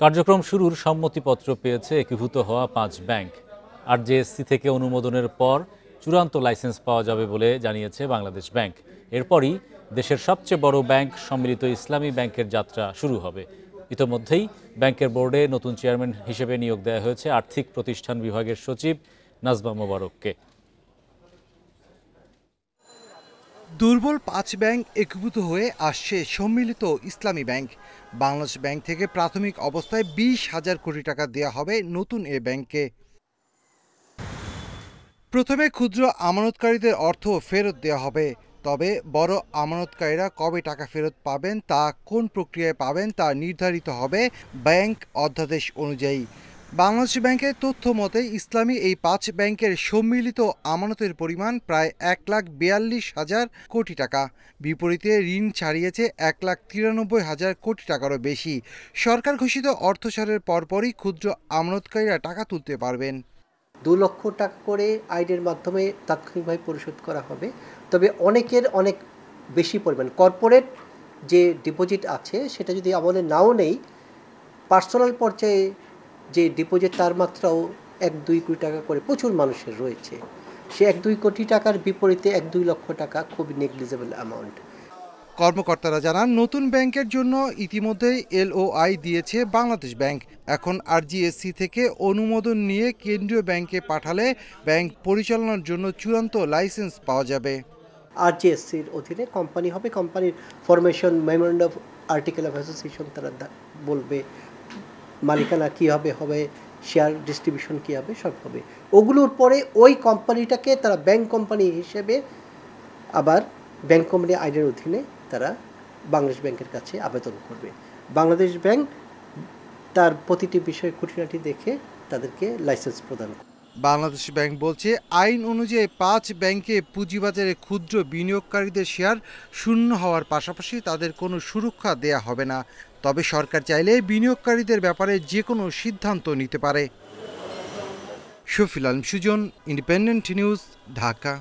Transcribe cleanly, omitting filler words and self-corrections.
কার্যক্রম শুরুর সম্মতিপত্র পেয়েছে একীভূত হওয়া 5 ব্যাংক। আরজেএসসি থেকে অনুমোদনের পর চূড়ান্ত লাইসেন্স পাওয়া যাবে বলে জানিয়েছে বাংলাদেশ ব্যাংক। এরপরই দেশের সবচেয়ে বড় ব্যাংক সম্মিলিত ইসলামী ব্যাংকের যাত্রা শুরু হবে। ইতোমধ্যেই ব্যাংকের বোর্ডে নতুন চেয়ারম্যান হিসেবে নিয়োগ দেওয়া হয়েছে আর্থিক প্রতিষ্ঠান বিভাগের সচিব নাজমা মোবারককে। দুর্বল 5 ব্যাংক একীভূত হয়ে আসছে সম্মিলিত ইসলামী ব্যাংক। বাংলাদেশ ব্যাংক থেকে প্রাথমিক অবস্থায় 20,000 কোটি টাকা দেওয়া হবে নতুন এ ব্যাংকে। প্রথমে ক্ষুদ্র আমানতকারীদের অর্থ ফেরত দেওয়া হবে, তবে বড় আমানতকারীরা কবে টাকা ফেরত পাবেন, তা কোন প্রক্রিয়ায় পাবেন তা নির্ধারিত হবে ব্যাংক অধ্যাদেশ অনুযায়ী। বাংলাদেশ ব্যাংকের তথ্য মতে ইসলামী এই 5 ব্যাংকের সম্মিলিত আমানতের পরিমাণ প্রায় 1,42,000 কোটি টাকা। বিপরীতে ঋণ ছাড়িয়েছে 1,93,000 কোটি টাকারও বেশি। সরকার ঘোষিত অর্থ ছাড়ের পরপরই ক্ষুদ্র আমানতকারীরা টাকা তুলতে পারবেন। 2 লক্ষ টাকা করে আইনের মাধ্যমে তাৎক্ষণিকভাবে পরিশোধ করা হবে। তবে অনেকের অনেক বেশি পরিমাণ কর্পোরেট যে ডিপোজিট আছে সেটা যদি আমলে নাও নেই, পার্সোনাল পর্যায়ে যে ডিপোজিট তার মাত্রাও 1-2 কোটি টাকা করে প্রচুর মানুষের রয়েছে। সে 1-2 কোটি টাকার বিপরীতে 1-2 লক্ষ টাকা খুবই নেগলিজেবল অ্যামাউন্ট। কর্মকর্তারা জানান, নতুন ব্যাংকের জন্য ইতিমধ্যেই এলওআই দিয়েছে বাংলাদেশ ব্যাংক। এখন আরজিএসসি থেকে অনুমোদন নিয়ে কেন্দ্রীয় ব্যাংকে পাঠালে ব্যাংক পরিচালনার জন্য চূড়ান্ত লাইসেন্স পাওয়া যাবে। আরজিএসসির অধীনে কোম্পানি হবে, কোম্পানির formation, memorandum of article of association তারা বলবে, মালিকানা কীভাবে হবে, শেয়ার ডিস্ট্রিবিউশন কী হবে, সব হবে। ওগুলোর পরে ওই কোম্পানিটাকে তারা ব্যাংক কোম্পানি হিসেবে আবার ব্যাংক কোম্পানি আইনের অধীনে তারা বাংলাদেশ ব্যাংকের কাছে আবেদন করবে। বাংলাদেশ ব্যাংক তার প্রতিটি বিষয়ে খুঁটিনাটি দেখে তাদেরকে লাইসেন্স প্রদান করবে। বাংলাদেশ ব্যাংক বলছে, আইন অনুযায়ী 5 ব্যাংকে পুঁজিবাজারে ক্ষুদ্র বিনিয়োগকারীদের শেয়ার শূন্য হওয়ার পাশাপাশি তাদের কোনো সুরক্ষা দেয়া হবে না। তবে সরকার চাইলে বিনিয়োগকারীদের ব্যাপারে যে কোনো সিদ্ধান্ত নিতে পারে। Shafil Alam Sujan, independent news, Dhaka.